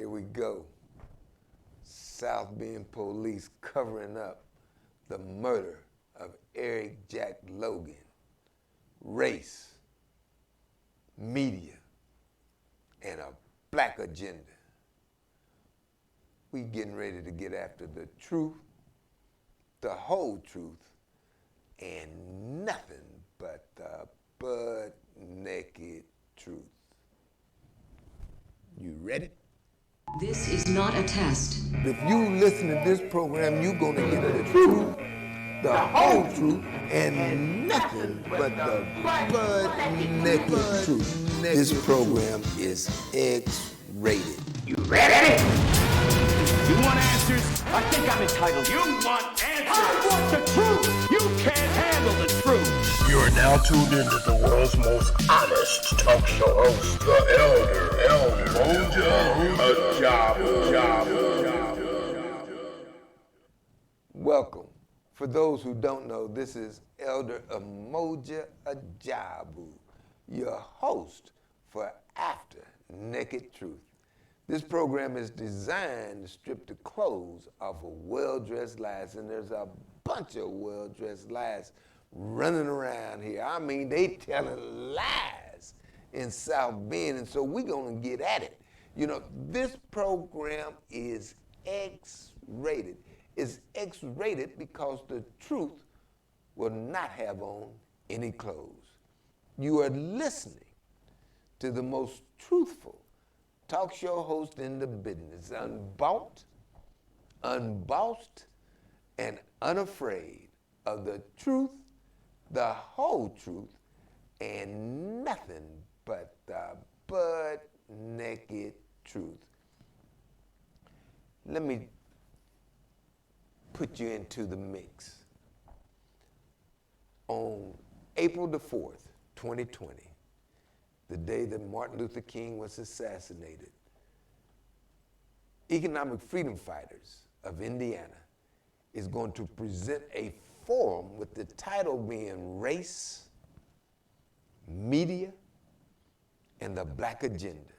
we go. South Bend police covering up the murder of Eric Jack Logan. Race, media, and a black agenda. We getting ready to get after the truth, the whole truth, and nothing but the butt-naked truth. You ready? This is not a test. If you listen to this program, you're gonna get the truth, the whole truth, and nothing but the butt-naked truth. This program is X-rated. You ready? You want answers? I think I'm entitled. You want answers? I want the truth! You can't handle the truth! You are now tuned into the world's most honest talk show host, the Elder Mmoja, Ajabu. Welcome. For those who don't know, this is Elder Mmoja Ajabu, your host for After Naked Truth. This program is designed to strip the clothes off of well-dressed lies, and there's a bunch of well-dressed lies running around here. I mean, they telling lies in South Bend, and so we're gonna get at it. You know, this program is X-rated. It's X-rated because the truth will not have on any clothes. You are listening to the most truthful talk show host in the business, unbought, unbossed, and unafraid of the truth, the whole truth, and nothing but the butt-naked truth. Let me put you into the mix. On April the 4th, 2020, the day that Martin Luther King was assassinated, economic freedom fighters of Indiana is going to present a forum with the title being Race, Media, and the Black Agenda.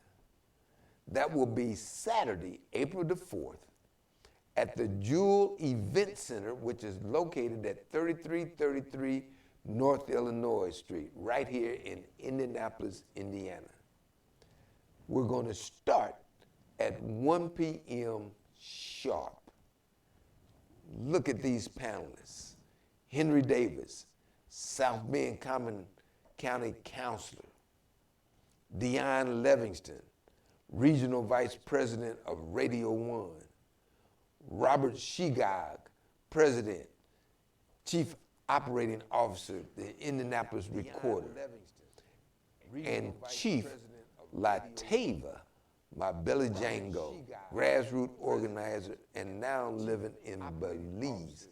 That will be Saturday, April the 4th, at the Jewel Event Center, which is located at 3333 North Illinois Street, right here in Indianapolis, Indiana. We're going to start at 1 p.m. sharp. Look at these panelists. Henry Davis, South Bend County Councilor. Deon Livingston, Regional Vice President of Radio One. Robert Shigog, President, Chief Operating Officer, the Indianapolis Recorder, and Chief Latava, my Billy Django, grassroots organizer, and now living in Belize.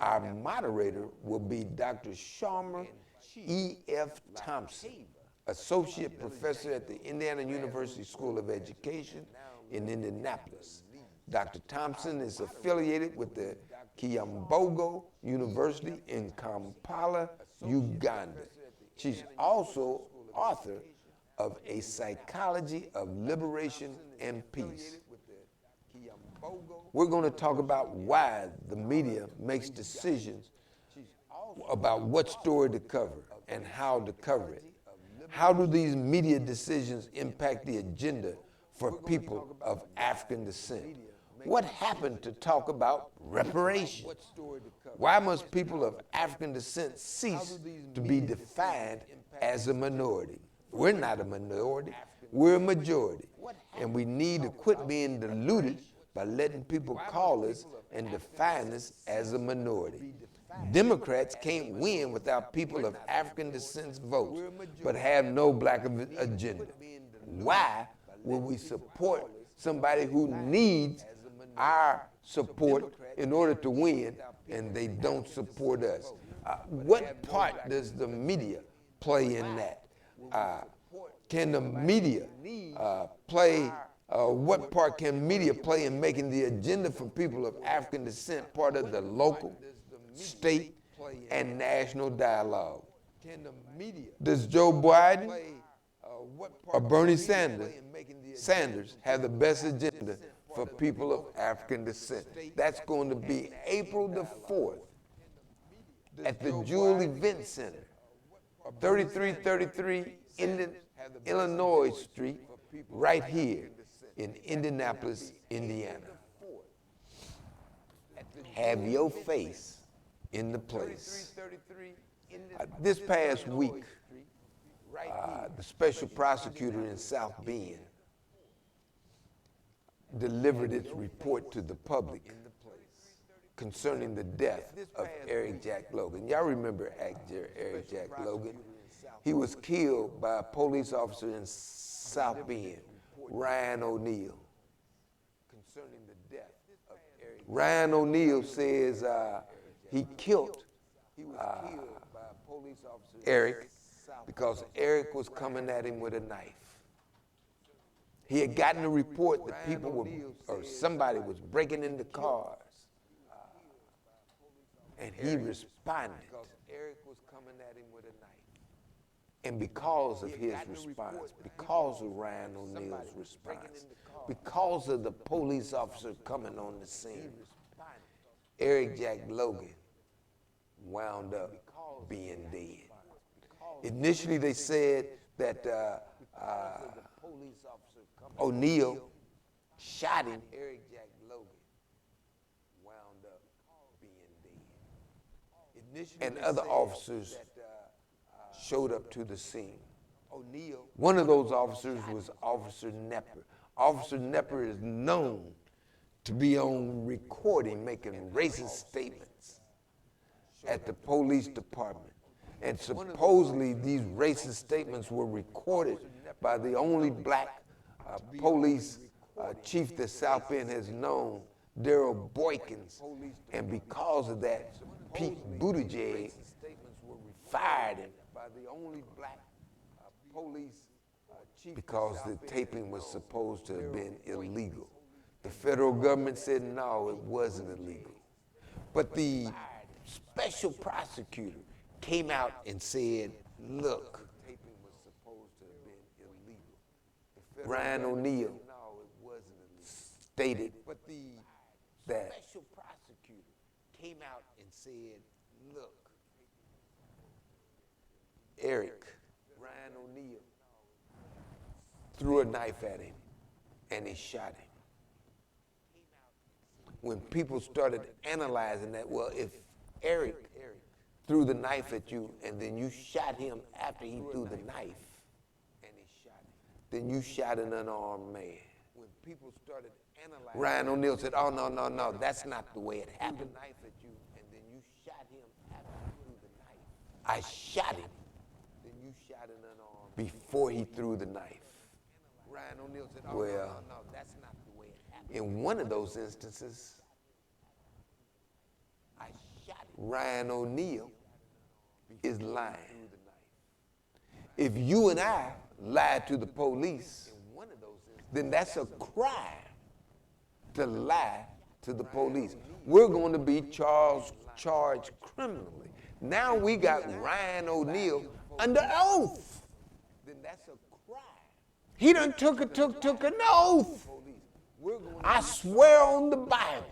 Our moderator will be Dr. Sharma E.F. Thompson, Associate Professor at the Indiana University School of Education in Indianapolis. Dr. Thompson is affiliated with the Kiambogo University in Kampala, Uganda. She's also author of A Psychology of Liberation and Peace. We're going to talk about why the media makes decisions about what story to cover and how to cover it. How do these media decisions impact the agenda for people of African descent? What happened to talk about reparations? Why must people of African descent cease to be defined as a minority? We're not a minority, we're a majority. And we need to quit being diluted by letting people call us and define us as a minority. Democrats can't win without people of African descent votes, but have no black agenda. Why will we support somebody who needs our support in order to win, and they don't support us? What part does the media play in that? Can the media what part can media play in making the agenda for people of African descent part of the local, state, and national dialogue? Does Joe Biden or Bernie Sanders Sanders have the best agenda for people of African descent. That's going to be April the 4th at the Jewel Event Center, 3333 Illinois Street, right here in Indianapolis, Indiana. Have your face in the place. This past week, the special prosecutor in South Bend delivered its report to the public concerning the death of Eric Jack Logan. Y'all remember Eric Jack Logan? He was killed by a police officer in South Bend, Ryan O'Neal. Concerning the death of Eric. Ryan O'Neal says he killed Eric because Eric was coming at him with a knife. He had gotten a report that people were, or somebody was breaking into cars. And he responded. Eric was coming at him with a knife. And because of his response, because of Ryan O'Neal's response, because of the police officer coming on the scene, Eric Jack Logan wound up being dead. Initially, they said that O'Neal shot him. Eric Jack Logan wound up being dead. And other officers showed up to the scene. One of those officers was Officer Nepper. Officer Nepper is known to be on recording making racist statements at the police department. And supposedly these racist statements were recorded by the only black police chief that South Bend has known, Daryl Boykins. And because of that, Pete Buttigieg fired him because the taping was supposed to have been illegal. The federal government said no, it wasn't illegal. But the special prosecutor came out and said, look, Ryan O'Neal stated that special prosecutor came out and said, look, Eric, Ryan O'Neal, threw a knife at him and he shot him. When people started analyzing that, well, if Eric threw the knife at you and then you shot him after he threw the knife, then you shot an unarmed man. When people started analyzing, Ryan O'Neal said, oh, no, that's not the way it happened. I shot him before he threw the knife. Well, in one of those instances, Ryan O'Neal is lying. If you and I lied to the police, then that's a crime to lie to the police. We're going to be charged criminally. Now we got Ryan O'Neal under oath. Then that's a crime. He done took an oath. I swear on the Bible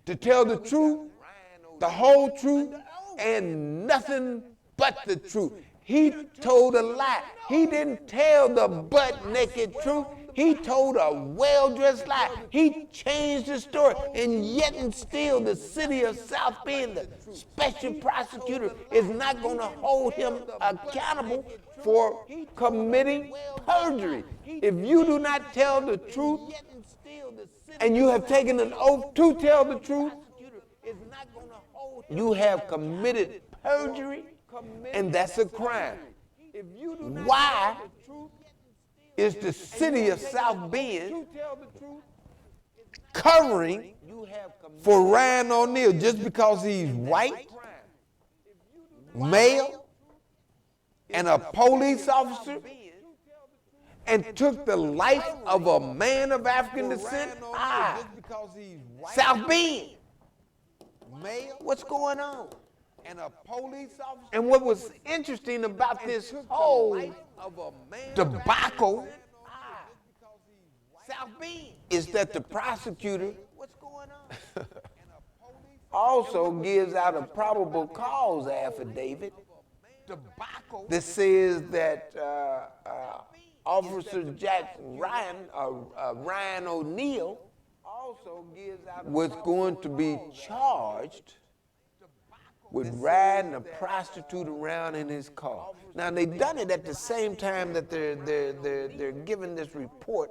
to tell the truth, the whole truth, and nothing but the truth. He told a lie. He didn't tell the butt-naked truth. He told a well-dressed lie. He changed the story. And yet and still, the city of South Bend, the special prosecutor, is not going to hold him accountable for committing perjury. If you do not tell the truth, and you have taken an oath to tell the truth, you have committed perjury, and that's a crime. Why is the city of South Bend covering for Ryan O'Neal just because he's white, male, and a police officer, and took the life of a man of African descent? South Bend. What's going on? And what was interesting about this whole debacle is that the prosecutor also gives out a probable cause affidavit that says that Officer Ryan O'Neal was going to be charged with riding a prostitute around in his car. Now they've done it at the same time that they're giving this report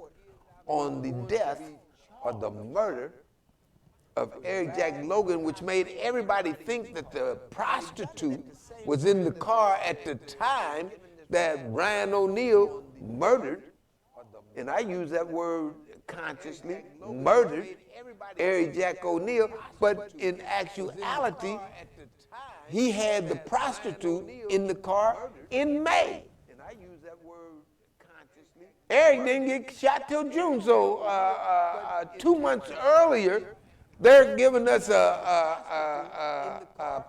on the death or the murder of Eric Jack Logan, which made everybody think that the prostitute was in the car at the time that Ryan O'Neal murdered, and I use that word consciously, murdered Eric Jack O'Neal, but in actuality, he had the prostitute in the car in May. Eric didn't get shot till June, so 2 months earlier, they're giving us a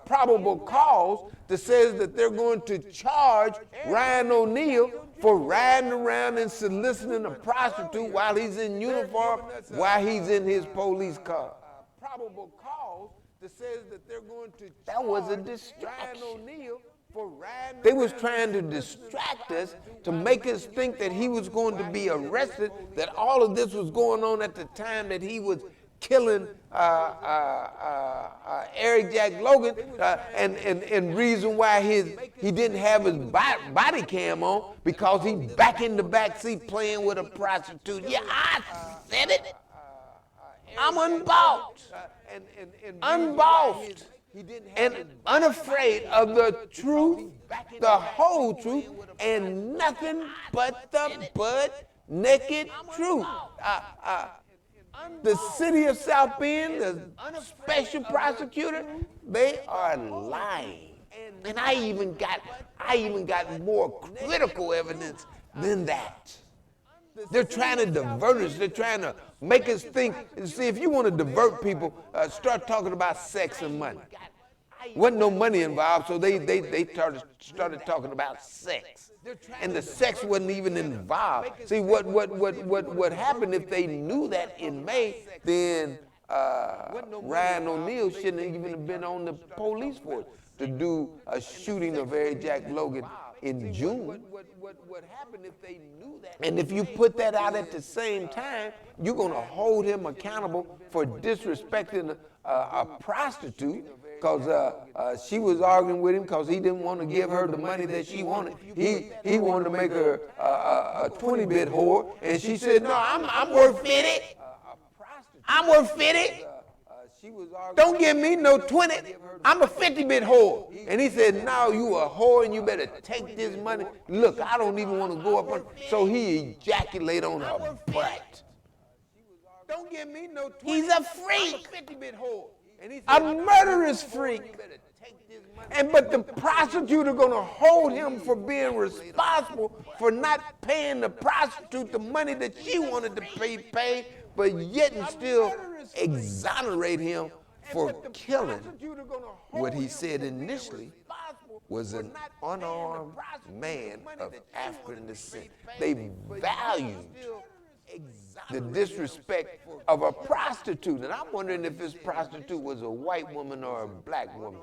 probable cause that says that they're going to charge Ryan O'Neal for riding around and soliciting a prostitute while he's in uniform, while he's in his police car. Probable cause that says that they're going to that was a distraction. They was trying to distract us to make us think that he was going to be arrested, that all of this was going on at the time that he was killing Eric Jack Logan, and reason why he didn't have his body cam on, because he's back in the back seat playing with a prostitute. Yeah, I said it. I'm unbossed, and unafraid of the truth, the whole truth, and nothing but the butt naked truth. The city of South Bend, the special prosecutor, they are lying. And I even got more critical evidence than that. They're trying to divert us. They're trying to make us think. See, if you want to divert people, start talking about sex and money. Wasn't no money involved, so they started talking about sex. And the sex wasn't even involved. See, what happened if they knew that in May, then Ryan O'Neal shouldn't even have been on the police force to do a shooting of Eric Jack Logan in June. And if you put that out at the same time, you're going to hold him accountable for disrespecting a prostitute, because she was arguing with him because he didn't want to give her the money that she wanted. He wanted to make her a 20-bit whore, and she said, no, I'm worth 50. I'm worth 50. Don't give me no 20. I'm a 50-bit whore. And he said, no, you a whore and you better take this money. Look, I don't even want to go up on. So he ejaculated on her butt. Don't give me no 20. He's a freak. I'm a 50-bit whore. A murderous freak. But the prosecutor gonna hold him for being responsible for not paying the prostitute the money that she wanted to pay, but yet and still exonerate him for killing what he said initially was an unarmed man of African descent. They valued the disrespect of a prostitute. And I'm wondering if this prostitute was a white woman or a black woman.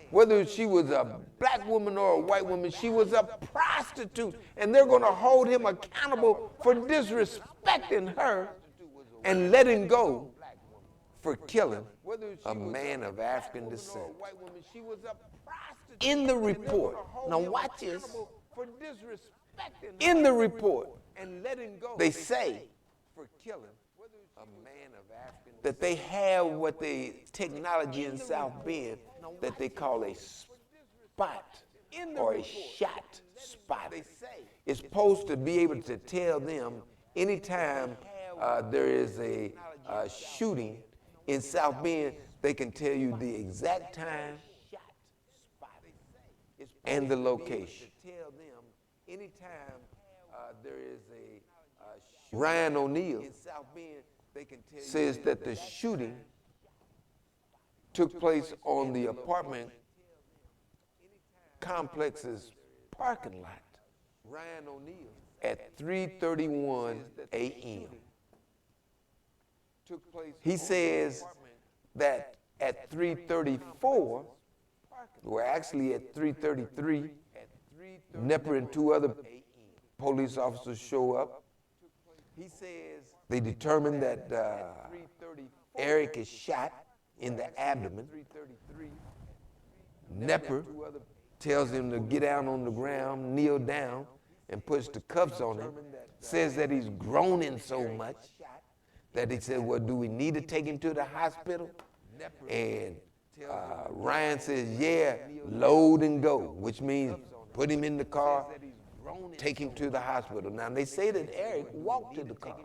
Whether she was a black woman or a white woman, she was a prostitute. And they're going to hold him accountable for disrespecting her and letting go for killing a man of African descent. In the report, now watch this. In the report, they say that they have what the technology in South Bend that they call a spot or a shot spot. It's supposed to be able to tell them anytime there is a shooting in South Bend, they can tell you the exact time and the location. Ryan O'Neal says that the shooting took place on the apartment complex's parking lot at 3:31 a.m. He says that at 3:34, we're actually at 3:33, Nepper and two other police officers show up. They determine that Eric is shot in the abdomen. Nepper tells him to get down on the ground, kneel down, and puts the cuffs on him. Says that he's groaning so much that he said, well, do we need to take him to the hospital? And Ryan says, yeah, load and go, which means put him in the car, take him to the hospital. Now, they say that Eric walked to the car.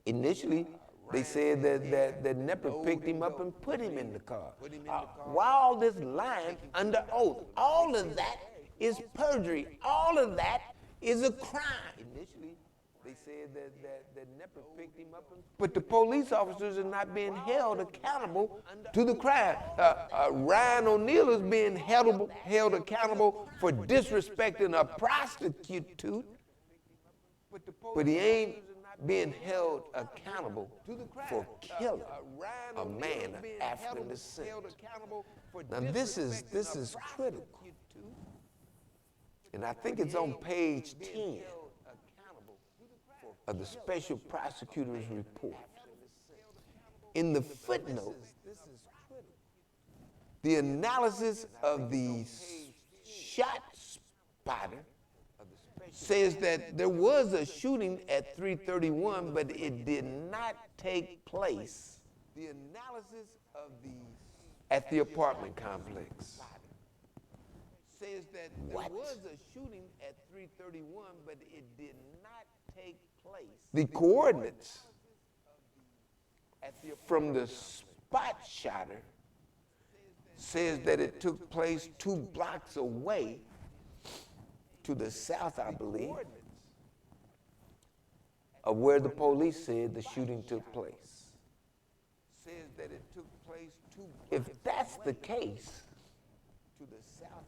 Initially, they said that Nepper picked him up and put him in the car. While this lying under oath, all of that is perjury. All of that is a crime. Initially, they said that Nepper picked him up, but the police officers are not being held accountable to the crime. Ryan O'Neal is being held accountable for disrespecting a prostitute, but he ain't being held accountable for killing a man of African descent. Now this is critical, and I think it's on page 10 of the special prosecutor's report. In the footnote, the analysis of the shot spotter says that there was a shooting at 3:31, but it did not take place at the apartment complex. Says that there was a shooting at 3:31, but it did not take place. The coordinates from the spot shotter says that it took place 2 blocks away to the south, I believe, of where the police said the shooting took place. If that's the case,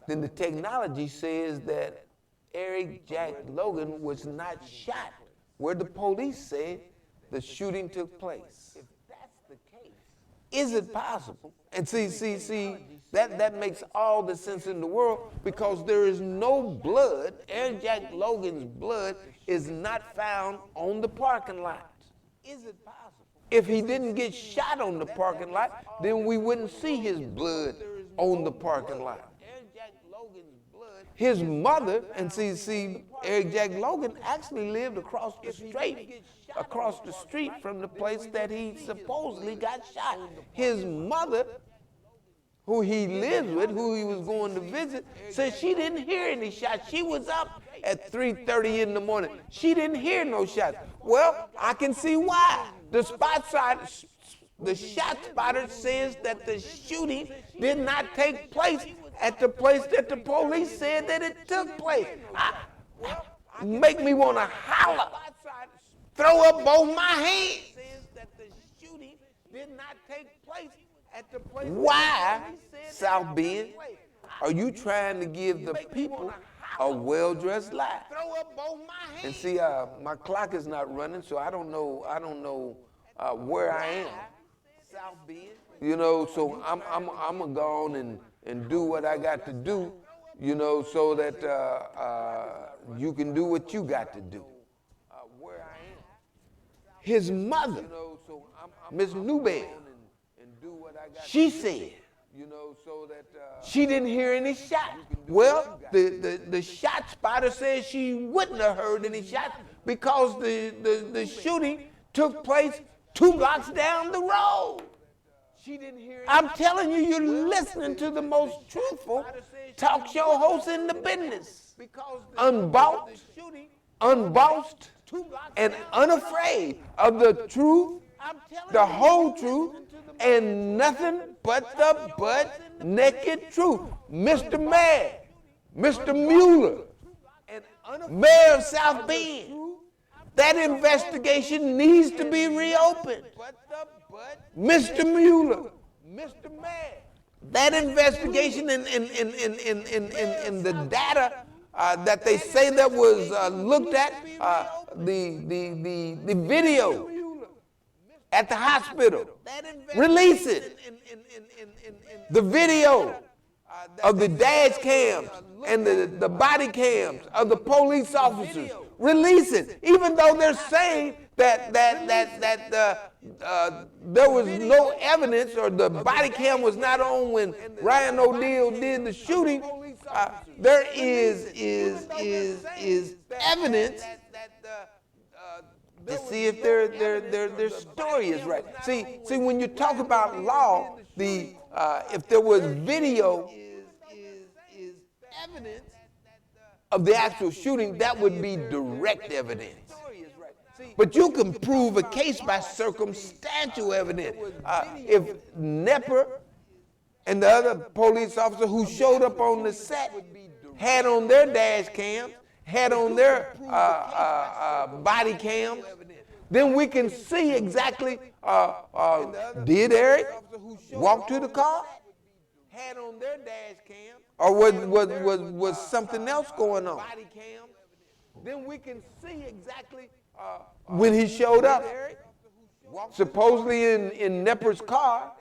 then the technology says that Eric Jack Logan was not shot where the police said the shooting took place. Is it possible? And see, that makes all the sense in the world, because there is no blood. Eric Jack Logan's blood is not found on the parking lot. Is it possible? If he didn't get shot on the parking lot, then we wouldn't see his blood on the parking lot. His mother, and see, Eric Jack Logan actually lived across the street from the place that he supposedly got shot. His mother, who he lives with, who he was going to visit, said she didn't hear any shots. She was up at 3:30 in the morning. She didn't hear no shots. Well, I can see why. The shot spotter says that the shooting did not take place at the place that the police said that it took place. Make me want to holler, throw up both my hands. Why, South Bend, are you trying to give the people a well-dressed lie? And see, my clock is not running, so I don't know where I am. You know, so I'm gonna go on and do what I got to do, you know, so that you can do what you got to do. His mother, Miss Newbell, she said she didn't hear any shots. Well, the shot spotter says she wouldn't have heard any shots because the shooting took place 2 blocks down the road. I'm telling you, you're listening to the most truthful talk show host in the business. Unbossed, and unafraid of the truth, the whole truth, and nothing but the butt-naked truth. Mr. Mayor, Mr. Mueller, Mayor of South Bend, that investigation needs to be reopened. Mr. Mueller, that investigation and the data that they say that was looked at, the video at the hospital. Release it. The video of the dash cams and the body cams of the police officers. Release it, even though they're saying that there was no evidence, or the body cam was not on when Ryan O'Neal did the shooting. There is evidence to see if their story is right. See, when you talk about law, if there was video of the actual shooting, that would be direct evidence. But you can prove a case by circumstantial evidence. If Nepper and the other police officer who showed up on the set had on their dash cams, had on their body cams, then we can see exactly, did Eric walk to the car? Had on their dash cam, or was something else going on? Then we can see exactly when he showed up, supposedly in Nepper's car,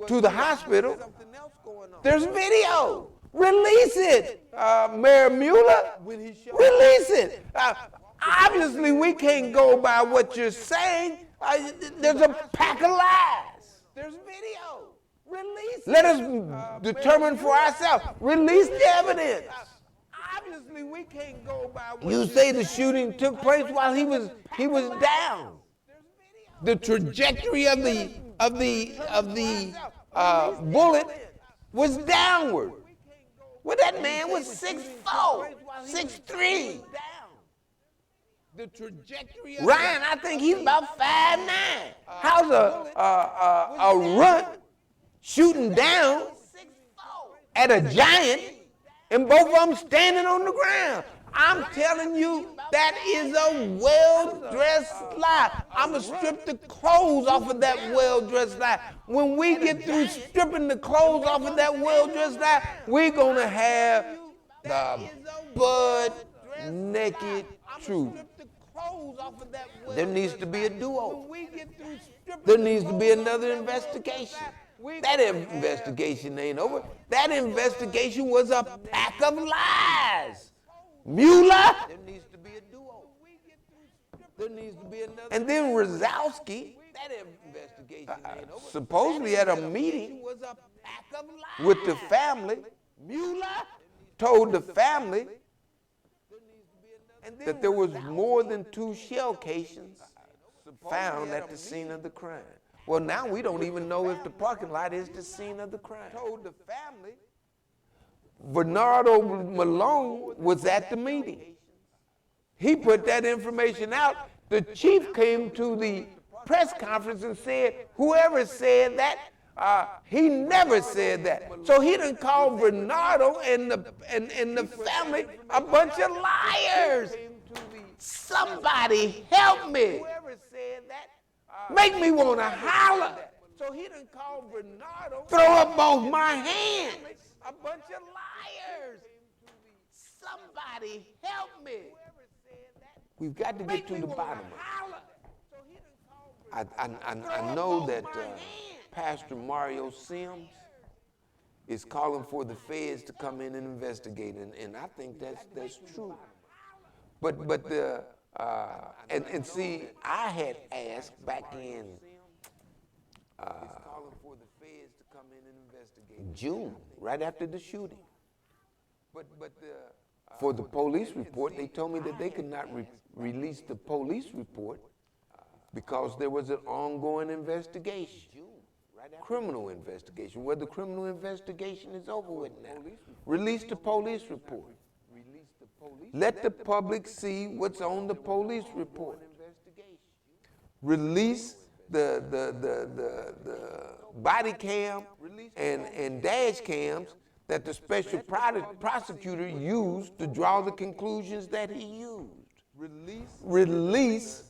to the hospital. There's video. Release it, Mayor Mueller. Release it. Obviously, we can't go by what you're saying. There's a pack of lies. There's video. Release. Let us determine for ourselves. Release the evidence. Obviously, we can't go by what you say the shooting took place while he was down. The trajectory of the bullet was downward. Well, that man was 6'4", 6'3". The trajectory. Ryan, I think he's about 5'9". How's a runt shooting down at a giant and both of them standing on the ground? I'm telling you, that is a well-dressed lie. I'm going to strip the clothes off of that well-dressed lie. When we get through stripping the clothes off of that well-dressed lie, we're going to have the butt-naked truth. There needs to be a duo. There needs to be another investigation. That investigation ain't over. That investigation was a pack of lies. Mueller. There needs to be a duo. There needs to be another. And then Rosowski, supposedly at a meeting with the family, Mueller told the family that there was more than 2 shell casings found at the scene of the crime. Well, now we don't even know if the parking lot is the scene of the crime. Told the family. Bernardo Malone was at the meeting. He put that information out. The chief came to the press conference and said, whoever said that, he never said that. So he done called Bernardo and the family a bunch of liars. Somebody help me. Make me want to holler. So he done called Bernardo. Throw up both my hands. A bunch of liars. Somebody help me. We've got to get to the bottom of it. I know that Pastor Mario Sims is calling for the feds to come in and investigate, and I think that's true. But see, I had asked back in June, right after the shooting. For the police report, they told me that they could not release the police report because there was an ongoing investigation, criminal investigation. Well, the criminal investigation is over with now. Release the police report. Let the public see what's on the police report. Release the body cam and dash cams that the special prosecutor used to draw the conclusions that he used. Release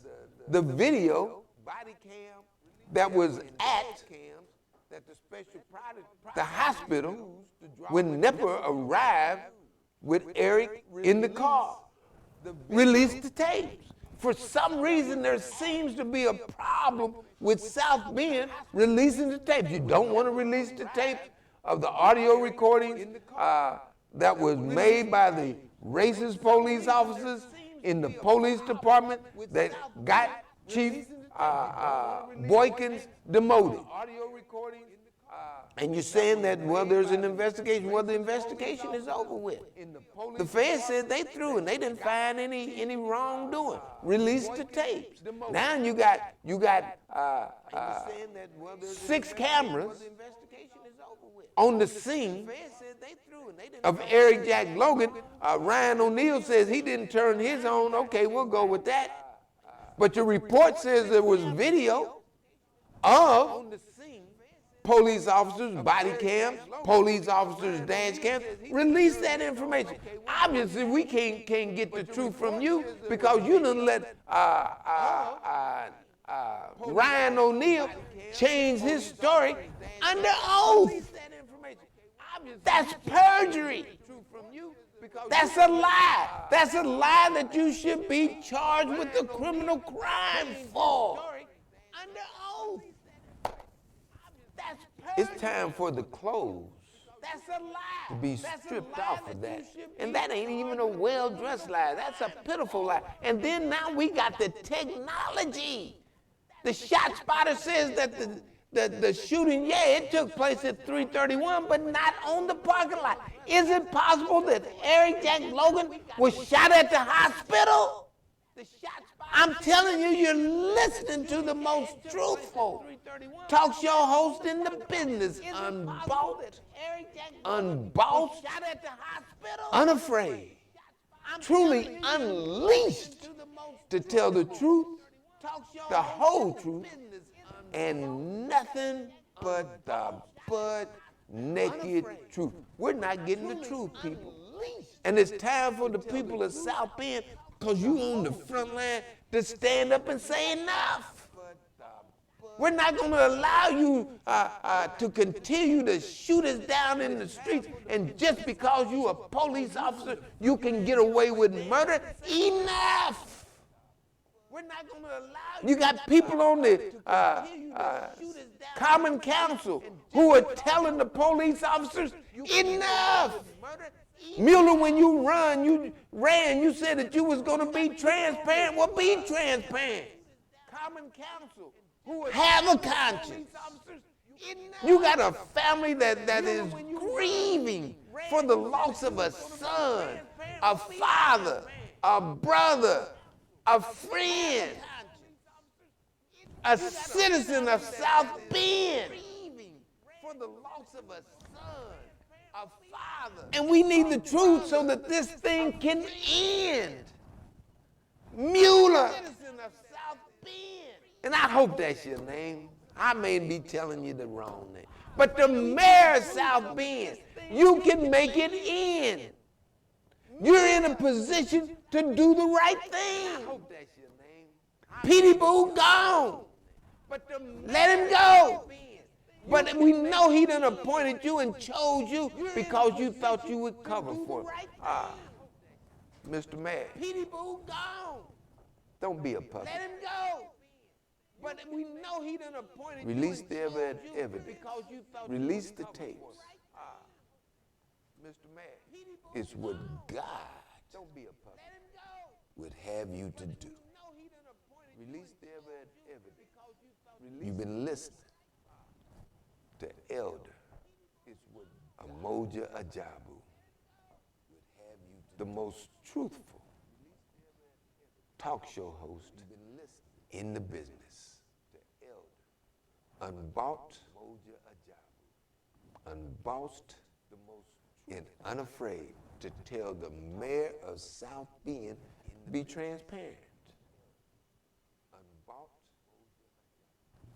the video that was at the hospital when Nepper arrived with Eric in the car. Release the tapes. For some reason, there seems to be a problem with South Bend releasing the tapes. You don't want to release the tapes of the audio recordings that was made by the racist police officers in the police department that got Chief Boykins demoted. And you're saying that, well, there's an investigation. Well, the investigation is over with. The feds said they through and they didn't find any wrongdoing. Release the tapes. Now you got 6 cameras on the scene of Eric Jack Logan. Ryan O'Neal says he didn't turn his on. Okay, we'll go with that. But your report says there was video of police officers' body cams, police officers' dash cams. Release that information. Obviously, we can't get the truth from you because you didn't let Ryan O'Neal change his story under oath. That's perjury. That's a lie. That's a lie that you should be charged with a criminal crime for. Under oath. It's time for the clothes to be stripped off of that. And that ain't even a well-dressed lie. That's a pitiful lie. And then now we got the technology. The shot spotter says that the shooting, yeah, it took place at 331, but not on the parking lot. Is it possible that Eric Jack Logan was shot at the hospital? I'm telling you, you're listening to the most truthful talk show host in the business, unbossed, unafraid, truly unleashed to tell the truth, the whole truth, and nothing but the butt naked truth. We're not getting the truth, people. And it's time for the people of South Bend, because you on the front line, to stand up and say enough. We're not going to allow you to continue to shoot us down in the streets, and just because you're a police officer, you can get away with murder. Enough! We're not going to allow you got people on the Common Council who are telling the police officers, enough! Mueller, when you ran, you said that you was going to be transparent. Well, be transparent. Common Council, have a conscience. You got a family that is grieving for the loss of a son, a father, a brother, a friend, a citizen of South Bend. For the loss of a son, a father. And we need the truth so that this thing can end. Mueller. And I hope that's your name. I may be telling you the wrong name. But the mayor of South Bend, you can make it end. You're in a position to do the right thing. I hope that's your name. Petey Boo gone. Let him go. But we know he done appointed you and chose you because you thought you would cover for him. Mr. Mayor, Petey Boo gone. Don't be a puppet. Let him go. But we know he done appointed you. Release the evidence. Release the tapes. Mr. Mayor, it's what God would have you to do. Release the evidence. You've been listening to Elder Mmoja Ajabu, the most truthful talk show host in the business. Unbought, unbossed, and unafraid to tell the mayor of South Bend, be transparent.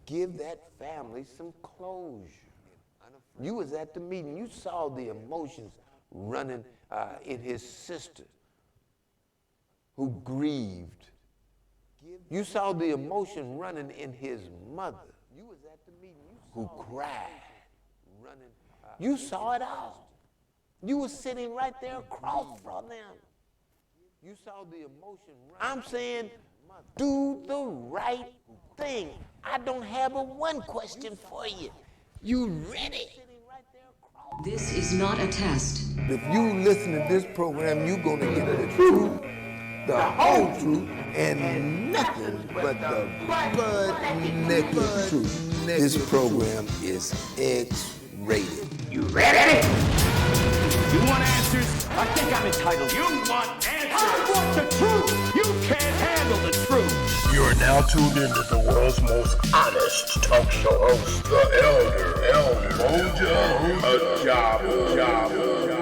Give that family some closure. You was at the meeting. You saw the emotions running in his sister who grieved. You saw the emotion running in his mother who cried. You saw it all. You were sitting right there across from them. You saw the emotion running. I'm saying Do the right thing. I don't have but one question for you. You ready? This is not a test. If you listen to this program, you're going to get the truth, the whole truth, and nothing but the butt-naked truth. This program is X-rated. You ready? You want answers? I think I'm entitled. You want answers? I want the truth. You can't handle the truth. You are now tuned into the world's most honest talk show host, the Elder Mmoja. Ajabu.